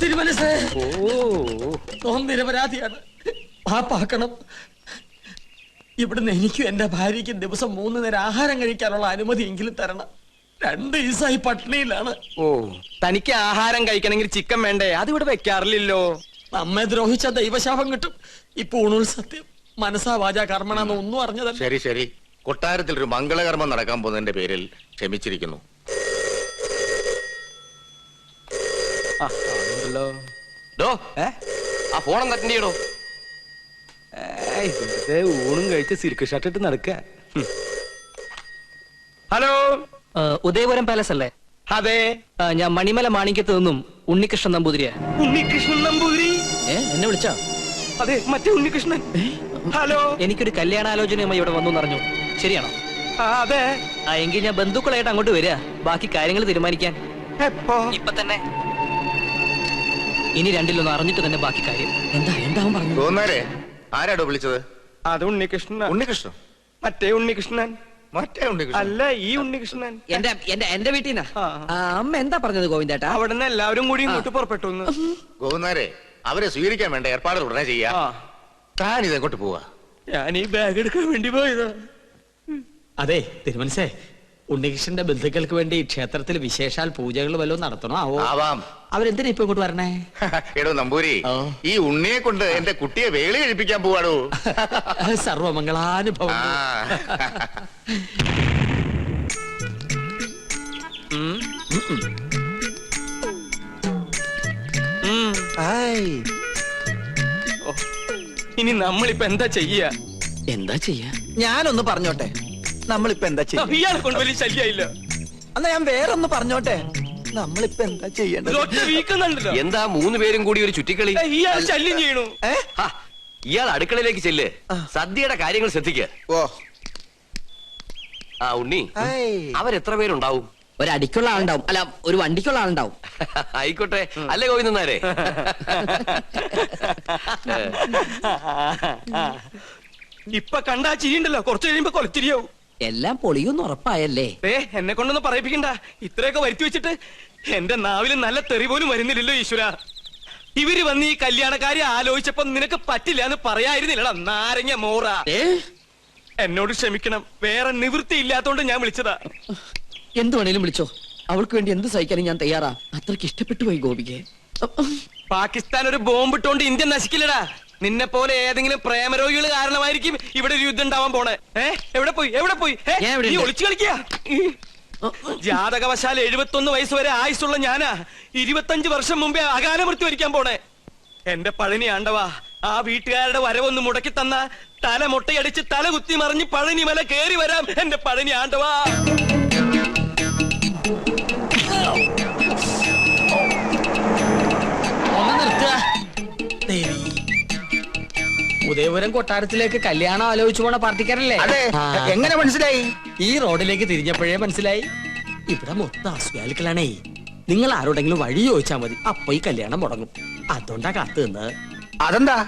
തിരുമനസേ, നിരപരാധിയാണ്, പാപ്പാക്കണം. ഇവിടുന്ന് എനിക്കും എന്റെ ഭാര്യയ്ക്കും ദിവസം 3 നേരം ആഹാരം കഴിക്കാനുള്ള അനുമതിയെങ്കിലും തരണം. 2 ദിവസമായി പട്ടിണിയിലാണ്. ഓ, തനിക്ക് ആഹാരം കഴിക്കണമെങ്കിൽ ചിക്കൻ വേണ്ടേ? അത് ഇവിടെ വെക്കാറില്ലല്ലോ. നമ്മെ ദ്രോഹിച്ച ദൈവശാപം കിട്ടും. ഇപ്പൊ ഊണുൽ സത്യം മനസ്സാ വാചാ കർമ്മണെന്ന് ഒന്നും അറിഞ്ഞതല്ല. ശരി ശരി, കൊട്ടാരത്തിൽ ഒരു മംഗളകർമ്മം നടക്കാൻ പോകുന്നതിന്റെ പേരിൽ ക്ഷമിച്ചിരിക്കുന്നു. ആ ഫോണം തട്ടിയോ? ഊണും കഴിച്ച് സിൽക്ക് ഷർട്ട് ഇട്ട് നടക്ക. ഹലോ, ഉദയപുരം പാലസ് അല്ലേ? അതെ, ഞാൻ മണിമല മാണിക്യത്ത് നിന്നും ഉണ്ണികൃഷ്ണൻ നമ്പൂതിരിയാ. ഉണ്ണികൃഷ്ണൻ നമ്പൂതിരി? എന്നെ വിളിച്ചോ? അതെ, മറ്റേ ഉണ്ണികൃഷ്ണൻ. ഹലോ, എനിക്കൊരു കല്യാണാലോചനയുമായി ഇവിടെ വന്നു പറഞ്ഞു. ശരിയാണോ? അതെ. എങ്കിൽ ഞാൻ ബന്ധുക്കളായിട്ട് അങ്ങോട്ട് വരിക, ബാക്കി കാര്യങ്ങൾ തീരുമാനിക്കാൻ. എപ്പോ? ഇപ്പൊ തന്നെ. ഇനി രണ്ടിലൊന്ന് അറിഞ്ഞിട്ട് തന്നെ ബാക്കി കാര്യം. എന്താവും പറഞ്ഞു? തോന്നാരെ ആരാടോ വിളിച്ചത്? അത് ഉണ്ണികൃഷ്ണൻ. ഉണ്ണികൃഷ്ണൻ? മറ്റേ ഉണ്ണികൃഷ്ണൻ. മറ്റേ ഉണ്ണികൃഷ്ണൻ അല്ല, ഈ ഉണ്ണികൃഷ്ണൻ. എന്റെ വീട്ടിൽ നിന്നാ. അമ്മ എന്താ പറഞ്ഞത് ഗോവിന്ദേട്ടാ? അവിടുന്ന് എല്ലാവരും കൂടി ഇങ്ങോട്ട് പുറപ്പെട്ടു. ഗോവുന്നാരെ, അവരെ സ്വീകരിക്കാൻ വേണ്ട ഏർപ്പാടുകൾ ഉടനെ ചെയ്യാ. താൻ ഇതെങ്ങോട്ട് പോവാ? ഞാൻ ഈ ബാഗ് എടുക്കാൻ വേണ്ടി പോയതാ. അതെ തിരുമനസേ, ഉണ്ണികൃഷ്ണന്റെ ബന്ധുക്കൾക്ക് വേണ്ടി ക്ഷേത്രത്തിൽ വിശേഷാൽ പൂജകൾ വല്ലതും നടത്തണോ? ആവാം. അവരെന്തിനാ ഇപ്പൊ ഇങ്ങോട്ട് വരണേ? എടോ നമ്പൂരി, ഈ ഉണ്ണിയെ കൊണ്ട് എന്റെ കുട്ടിയെ വേളി കഴിപ്പിക്കാൻ പോവാടോ. സർവമംഗളാനുഭവം. ഇനി നമ്മളിപ്പോ എന്താ ചെയ്യാ? ഞാനൊന്ന് പറഞ്ഞോട്ടെ, നമ്മളിപ്പോ എന്താ ചെയ്യാ? ഇയാളെ കൊണ്ട് വലിയ ശല്യായില്ല. എന്നാ ഞാൻ വേറൊന്ന് പറഞ്ഞോട്ടെ, നമ്മളിപ്പോ എന്താ ചെയ്യേണ്ടത്? എന്താ 3 പേരും കൂടി ഒരു ചുറ്റിക്കളി? ഇയാൾ ശല്യം ചെയ്യണു. ഇയാൾ അടുക്കളയിലേക്ക് ചെല്ല്, സദ്യയുടെ കാര്യങ്ങൾ ശ്രദ്ധിക്കുക. ഓ, ആ ഉണ്ണി, അവരെത്ര പേരുണ്ടാവും? ഒരടിക്കുള്ള ആളുണ്ടാവും, അല്ല ഒരു വണ്ടിക്കുള്ള ആളുണ്ടാവും. ആയിക്കോട്ടെ, അല്ലേ ഗോവിന്ദനാരെ? ഇപ്പൊ കണ്ടാ ചിരിയുണ്ടല്ലോ, കുറച്ച് കഴിയുമ്പോ കൊലച്ചിരിയാവും. എല്ലാം പൊളിയൊന്നും ഉറപ്പായല്ലേ? എന്നെ കൊണ്ടൊന്നും പറയിപ്പിക്കണ്ട. ഇത്രയൊക്കെ വരുത്തി വെച്ചിട്ട് എന്റെ നാവില് നല്ല തെറി പോലും വരുന്നില്ലല്ലോ ഈശ്വര. ഇവര് വന്ന് ഈ കല്യാണക്കാരി ആലോചിച്ചപ്പോ നിനക്ക് പറ്റില്ല എന്ന് പറയായിരുന്നില്ലടാ നാരങ്ങ മോറ. എന്നോട് ക്ഷമിക്കണം, വേറെ നിവൃത്തി ഇല്ലാത്തോണ്ട് ഞാൻ വിളിച്ചതാ. എന്ത് വേണേലും വിളിച്ചോ, അവൾക്ക് വേണ്ടി എന്ത് സഹിക്കാനും ഞാൻ തയ്യാറാ. അത്രക്ക് ഇഷ്ടപ്പെട്ടു പോയി ഗോപിക്ക്. പാകിസ്ഥാൻ ഒരു ബോംബിട്ടോണ്ട് ഇന്ത്യ നശിക്കില്ലടാ. നിന്നെ പോലെ ഏതെങ്കിലും പ്രേമരോഗികൾ കാരണമായിരിക്കും ഇവിടെ ഒരു യുദ്ധം ഉണ്ടാവാൻ പോണേ. എവിടെ പോയി നീ ഒളിച്ചു കളിക്കുക? ജാതകവശാൽ 71 വയസ്സ് വരെ ആയുസുള്ള ഞാനാ 25 വർഷം മുമ്പേ അകാല മൃത്യു വരിക്കാൻ പോണേ. എന്റെ പഴനി ആണ്ടവാ, ആ വീട്ടുകാരുടെ വരവൊന്ന് മുടക്കി തന്ന തല മുട്ടയടിച്ച് തല കുത്തി മറിഞ്ഞ് പഴനി മല കേറി വരാം. എന്റെ പഴനി ആണ്ടവാ. ഉദയപുരം കൊട്ടാരത്തിലേക്ക് കല്യാണം ആലോചിച്ചു പോണ പാർട്ടിക്കാരല്ലേ? എങ്ങനെ മനസ്സിലായി? ഈ റോഡിലേക്ക് തിരിഞ്ഞപ്പോഴേ മനസ്സിലായി. ഇവിടെ മൊത്തം അസുഖാലുക്കളാണേ. നിങ്ങൾ ആരോടെങ്കിലും വഴി ചോദിച്ചാൽ മതി, അപ്പൊ ഈ കല്യാണം മുടങ്ങും. അതുകൊണ്ടാ കാത്തു നിന്ന്. അതെന്താ?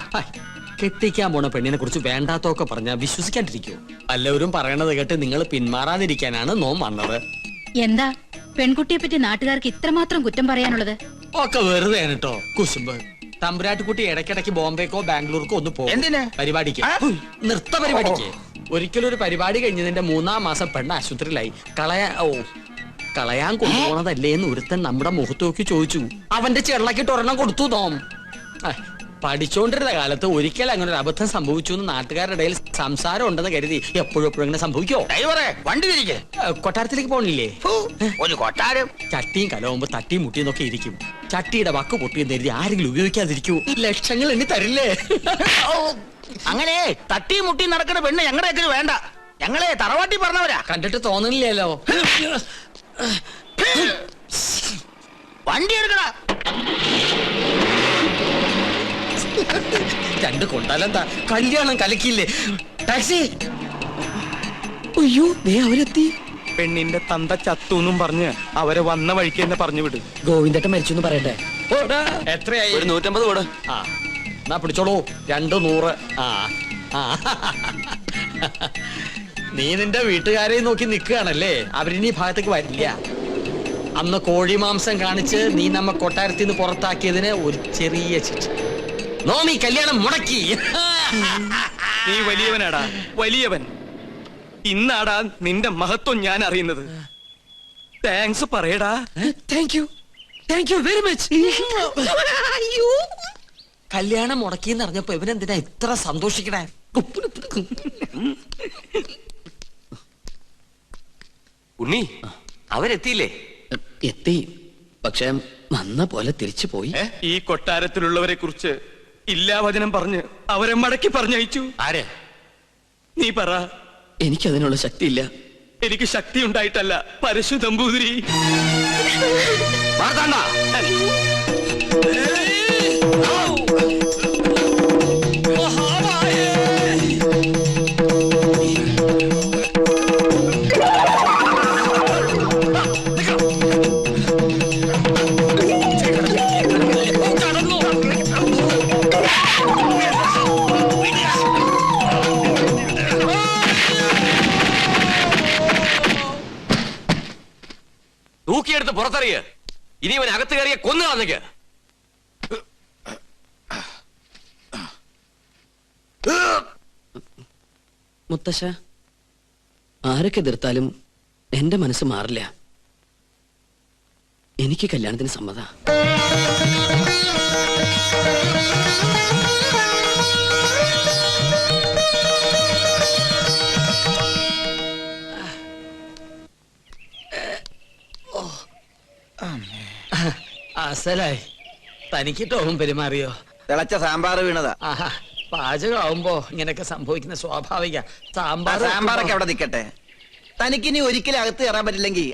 കെട്ടിക്കാൻ പോണ പെണ്ണിനെ കുറിച്ച് വേണ്ടാത്തൊക്കെ പറഞ്ഞാൽ വിശ്വസിക്കാണ്ടിരിക്കോ? എല്ലാവരും പറയണത് കേട്ട് നിങ്ങൾ പിന്മാറാതിരിക്കാനാണ് നോം വന്നത്. എന്താ പെൺകുട്ടിയെ പറ്റി നാട്ടുകാർക്ക് ഇത്രമാത്രം കുറ്റം പറയാനുള്ളത്? ഒക്കെ വെറുതെ കേട്ടോ കുശുമ്പ്. തമ്പുരാട്ടിക്കുട്ടി ഇടയ്ക്കിടയ്ക്ക് ബോംബെക്കോ ബാംഗ്ലൂർക്കോ ഒന്ന് പോകും. പരിപാടിക്ക്, നൃത്ത പരിപാടിക്ക്. ഒരിക്കലും ഒരു പരിപാടി കഴിഞ്ഞതിന്റെ 3-ാം മാസം പെണ്ണ് ആശുപത്രിയിലായി. കളയാൻ കൊണ്ടുപോണതല്ലേ എന്ന് ഒരുത്തൻ നമ്മുടെ മുഖത്ത് നോക്കി ചോദിച്ചു. അവന്റെ ചെള്ളക്കിട്ട് ഒരെണ്ണം കൊടുത്തു തോം. പഠിച്ചോണ്ടിരുന്ന കാലത്ത് ഒരിക്കൽ അങ്ങനെ ഒരു അബദ്ധം സംഭവിച്ചു എന്ന് നാട്ടുകാരുടെ ഇടയിൽ സംസാരം ഉണ്ടെന്ന് കരുതി എപ്പോഴും ഇങ്ങനെ സംഭവിക്കോ? വണ്ടി തിരികെ കൊട്ടാരത്തിലേക്ക് പോണില്ലേ? ഒരു കൊട്ടാരം ചട്ടിയും കലവുമ്പോ തട്ടിയും മുട്ടിയും ഒക്കെ ഇരിക്കും. ചട്ടിയുടെ വക്ക് പൊട്ടിയെന്ന് കരുതി ആരെങ്കിലും ഉപയോഗിക്കാതിരിക്കൂ? ലക്ഷങ്ങൾ എണ്ണി തരില്ലേ? അങ്ങനെ തട്ടിയും മുട്ടിയും നടക്കുന്ന പെണ്ണ് ഞങ്ങളുടെ വേണ്ട. ഞങ്ങളെ തറവാട്ടി പറഞ്ഞവരാ. കണ്ടിട്ട് തോന്നുന്നില്ലല്ലോ. വണ്ടി എടുക്കണ. രണ്ട് കൊണ്ടാലെന്താ, കല്യാണം കലക്കില്ലേ? ടാക്സി. അയ്യോ, അവരെത്തി. പെണ്ണിന്റെ തന്ത ചത്തൂന്നും പറഞ്ഞ് അവരെ വന്ന വഴിക്ക് തന്നെ പറഞ്ഞു വിട്. ഗോവിന്ദേട്ടൻ മരിച്ചു എന്ന് പറയട്ടെ. എത്രയായി? ഒരു 150 കൂടെ. ആ എന്നാ പിടിച്ചോളൂ 200. ആ ആ. നീ നിന്റെ വീട്ടുകാരെ നോക്കി നിൽക്കുകയാണല്ലേ. അവരിനി ഭാഗത്തേക്ക് വരില്ല. അന്ന് കോഴി മാംസം കാണിച്ച് നീ നമ്മ കൊട്ടാരത്തിൽ നിന്ന് പുറത്താക്കിയതിന് ഒരു ചെറിയ ശിക്ഷ. നോമി കല്യാണം മുടക്കി. നീ വലിയവനാടാ, വലിയവൻ. ഇന്നാടാ നിന്റെ മഹത്വം ഞാൻ അറിയുന്നത്. താങ്ക്സ് പറയടാ. Thank you very much. കല്യാണം മുടക്കിന്ന് അറിഞ്ഞപ്പോ ഇവനെന്തിനാ ഇത്ര സന്തോഷിക്കണേ? ഉണ്ണി അവരെത്തിയില്ലേ? എത്തി, പക്ഷെ വന്ന പോലെ തിരിച്ചു പോയി. ഈ കൊട്ടാരത്തിലുള്ളവരെ കുറിച്ച് ഇല്ലാവചനം പറഞ്ഞ് അവരെ മടക്കി പറഞ്ഞയച്ചു. ആര്? നീ പറ. എനിക്കതിനുള്ള ശക്തിയില്ല. എനിക്ക് ശക്തി ഉണ്ടായിട്ടല്ല, പരശു നമ്പൂതിരി. വാർത്താണ്ട. തൂക്കിയെടുത്ത് പുറത്തറിയ. ഇനി ഇവൻ അകത്ത് കയറിയ കൊന്നു കളഞ്ഞേക്ക്. മുത്തശ്ശ, ആരൊക്കെ എതിർത്താലും എന്റെ മനസ്സ് മാറില്ല. എനിക്ക് കല്യാണത്തിന് സമ്മത. അസലായി. തനിക്ക് ടോം പെരുമാറിയോ? തിളച്ച സാമ്പാർ വീണതാ. ആഹാ, പാചകമാവുമ്പോ ഇങ്ങനെയൊക്കെ സംഭവിക്കുന്ന സ്വാഭാവിക. സാമ്പാറൊക്കെ അവിടെ നിൽക്കട്ടെ. തനിക്കിനി ഒരിക്കലും അകത്ത് കയറാൻ പറ്റില്ലെങ്കിൽ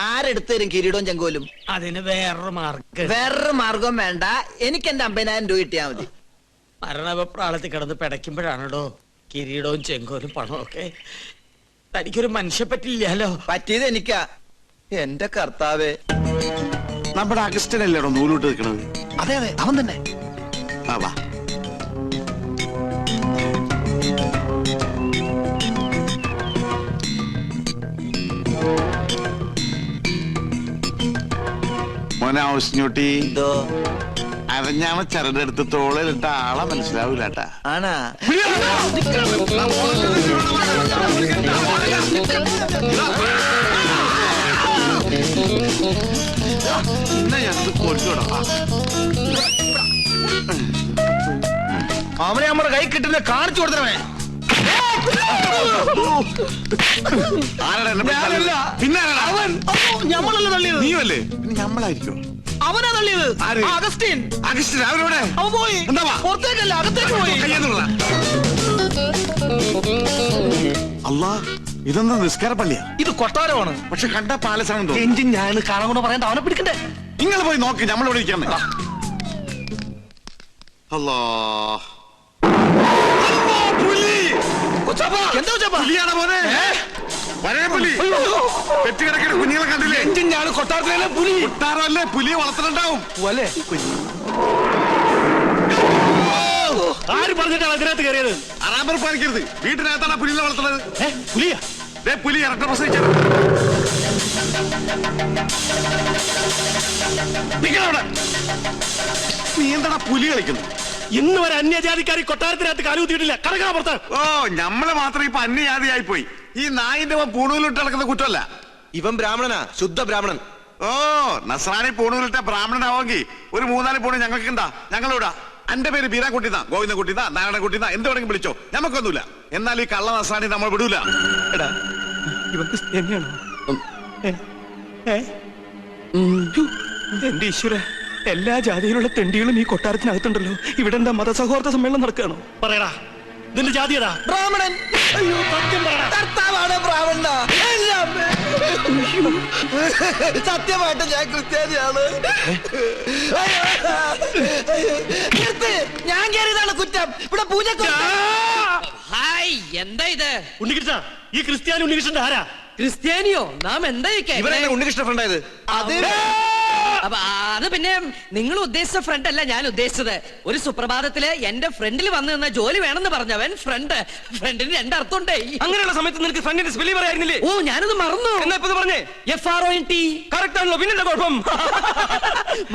ആരെടുത്ത് തരും കിരീടവും ചെങ്കോലും? അതിന് വേറൊരു മാർഗം. വേറൊരു മാർഗം വേണ്ട. എനിക്ക് എന്റെ 50,000 രൂപ കിട്ടിയാ മതി. മരണപ്രാളത്തിൽ കിടന്ന് പിടയ്ക്കുമ്പോഴാണോ കിരീടവും ചെങ്കോലും പണവും ഒക്കെ? തനിക്കൊരു മനുഷ്യ പറ്റില്ലല്ലോ. പറ്റിയത് എനിക്കാ. എന്റെ കർത്താവേ. നമ്മുടെ അഗസ്റ്റനല്ലേടോ നൂലോട്ട് നിൽക്കണത്? അതെ അതെ, അവൻ തന്നെ. ആ വാ. മോനാവശ്യോട്ടി അരഞ്ഞാമ ചരടെടുത്ത് തോളിലിട്ട ആളെ മനസ്സിലാവൂലട്ടാ. ആണാ? അവനെ നമ്മുടെ കൈ കിട്ടുന്ന കാണിച്ചു കൊടുത്തവനെ. പിന്നെ ഞമ്മളല്ല തള്ളിയത്. നീയല്ലേ? പിന്നെ ഞമ്മളായിരിക്കും. അവനാ തള്ളിയത്. അഗസ്റ്റിൻ. അഗസ്റ്റിൻ അവരോടെ അവൻ പോയി. പുറത്തേക്കല്ല, അകത്തേക്ക് പോയി. അല്ലാ, ഇതെന്താ നിസ്കാര പള്ളിയാ? ഇത് കൊട്ടാരമാണ്. പക്ഷെ കണ്ട പാലസാണ്. എഞ്ചിൻ ഞാൻ കാണാൻ കൊണ്ട് പറയണ്ട. അവനെ പിടിക്കണ്ടേ? നിങ്ങൾ പോയി നോക്ക്, നമ്മളിവിടെ ഇരിക്കണേ. അല്ലാ, പുലിയാണ് മോനെ. പഴയ പുലി. പെറ്റുകിടക്കുന്ന കുഞ്ഞുങ്ങളെ കണ്ടില്ലേ? എഞ്ചിൻ ഞാൻ കൊട്ടാരത്തിലെ പുലി. കൊട്ടാരമല്ലേ, പുലിയെ വളർത്തുന്നുണ്ടാവും. ആര് പറഞ്ഞിട്ടാണ് അതിനകത്ത് കയറിയത്? അറാമ്പർ പാലിക്കരുത്. വീട്ടിനകത്താണ് പുലിയെ വളർത്തുന്നത്. പുലിയാ? പുലി ഇരട്ട പ്രസവിച്ചത്. നീ എന്താ പുലി കളിക്കുന്നു? ഇന്ന് വരെ അന്യജാതിക്കാരി കൊട്ടാരത്തിനകത്ത് കാലുകുത്തിയിട്ടില്ല. കടക്കാ പുറത്ത്. ഓ, നമ്മള് മാത്രം ഇപ്പൊ അന്യജാതിയായി പോയി. ഈ നായിന്റെ പൂണൂലിട്ട് നടക്കുന്ന കുറ്റമല്ല. ഇവൻ ബ്രാഹ്മണനാ, ശുദ്ധ ബ്രാഹ്മണൻ. ഓ, നസ്രാണി പൂണൂലിട്ട ബ്രാഹ്മണനാവെങ്കിൽ ഒരു 3-4 പൂണ് ഞങ്ങൾക്ക് എന്താ? ഞങ്ങളിവിടാ. എന്റെ പേര് ബീരാൻകുട്ടിന്നാ, ഗോവിന്ദൻകുട്ടിന്നാ, നാരായണൻകുട്ടിന്നാ, എന്ത് വേണമെങ്കിലും വിളിച്ചോ, ഞമ്മക്കൊന്നുമില്ല. എന്നാൽ ഈ കള്ള നസ്രാണി നമ്മൾ വിടൂല. എടാ, ഇവൻ ക്രിസ്ത്യാനിയാണോ? എന്റെ ഈശ്വര, എല്ലാ ജാതിയിലുള്ള തെണ്ടികളും ഈ കൊട്ടാരത്തിനകത്തുണ്ടല്ലോ. ഇവിടെ എന്താ മതസൗഹാർദ്ദ സമ്മേളനം നടക്കുകയാണോ? പറയടാ, ഇതിന്റെ ജാതി ഏതാ? ബ്രാഹ്മണൻ. അയ്യോ, സത്യം പറയടാ. കർത്താവാണ് ബ്രാഹ്മണ. സത്യമായിട്ട് ഞാൻ ക്രിസ്ത്യാനിയാണ്. ഞാൻ കയറിയതാണ് കുറ്റം. ഇവിടെ പൂജ. ഹായ്, എന്താ ഇത്? ഉണ്ണികൃഷ്ണ, ഈ ക്രിസ്ത്യാനി ഉണ്ണികൃഷ്ണന്റെ ആരാ? ക്രിസ്ത്യാനിയോ നാം എന്താ ഈ കേക്കണേ? ഇവരെന്നെ ഉണ്ണികൃഷ്ണ ഫ്രണ്ടായത് അത് അപ്പൊ അത് പിന്നെ നിങ്ങൾ ഉദ്ദേശിച്ച ഫ്രണ്ട് അല്ല ഞാൻ ഉദ്ദേശിച്ചത്. ഒരു സുപ്രഭാതത്തില് എന്റെ ഫ്രണ്ടിൽ വന്നു നിന്ന ജോലി വേണമെന്ന് പറഞ്ഞവൻ ഫ്രണ്ടിന് രണ്ടർത്ഥമുണ്ടേ. അങ്ങനെയുള്ള സമയത്ത് നിനക്ക് ഫ്രണ്ടിന്റെ സ്പെല്ലിംഗ് പറയായിരുന്നില്ലേ? ഓ ഞാനത് മറന്നു. എന്നാ ഇപ്പൊ ഇത് പറഞ്ഞേ. FRONT. കറക്റ്റ് ആണല്ലോ, പിന്നെന്താ കുഴപ്പം?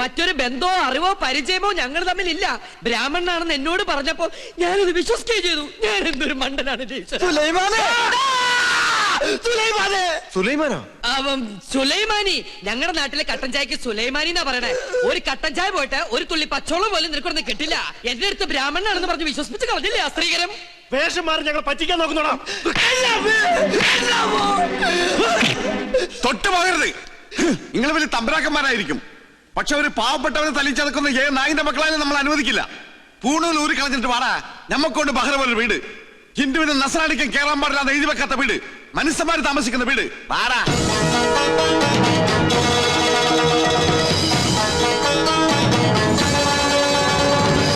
മറ്റൊരു ബന്ധമോ അറിവോ പരിചയമോ ഞങ്ങൾ തമ്മിലില്ല. ബ്രാഹ്മണനാണെന്ന് എന്നോട് പറഞ്ഞപ്പോ ഞാനത് വിശ്വസിക്കുകയും ചെയ്തു. ഞാൻ എന്തൊരു മണ്ടനാണ് ജയിച്ചത്. സുലൈമാനോ? സുലൈമാനി. ഞങ്ങളുടെ നാട്ടിലെ കട്ടൻ ചായക്ക് സുലൈമാനി എന്നാ പറയണേ. ഒരു കട്ടൻ ചായ പോയിട്ട് ഒരു തുള്ളി പച്ചോളം പോലും നിനക്കൊന്നും കിട്ടില്ല. എന്റെ അടുത്ത് ബ്രാഹ്മണനാണെന്ന് പറഞ്ഞ് വിശ്വസിപ്പിച്ച് കളഞ്ഞില്ലേ ആ സ്ത്രീകരം? വേഷം മാറി ഞങ്ങൾ പറ്റിക്കാൻ നോക്കുന്നോടാ. തൊട്ട് പോകരുത്. നിങ്ങൾ വലിയ തമ്പരാക്കന്മാരായിരിക്കും, പക്ഷെ ഒരു പാവപ്പെട്ടവനെ തല്ലിച്ചതക്കുന്ന ഏ നായിന്റെ മക്കളായാലും നമ്മൾ അനുവദിക്കില്ല. പൂണൂൽ ഊരി കളഞ്ഞിട്ട് വാടാ. ഞമ്മക്കൊണ്ട് ബഹ്റ പോലെ വീട്, ഹിന്ദുവിന് നസ്രാണിക്കും കേറാൻ പാടില്ലാതെ എഴുതി വെക്കാത്ത വീട്, മനുഷ്യന്മാര് താമസിക്കുന്ന വീട്. വാടാ.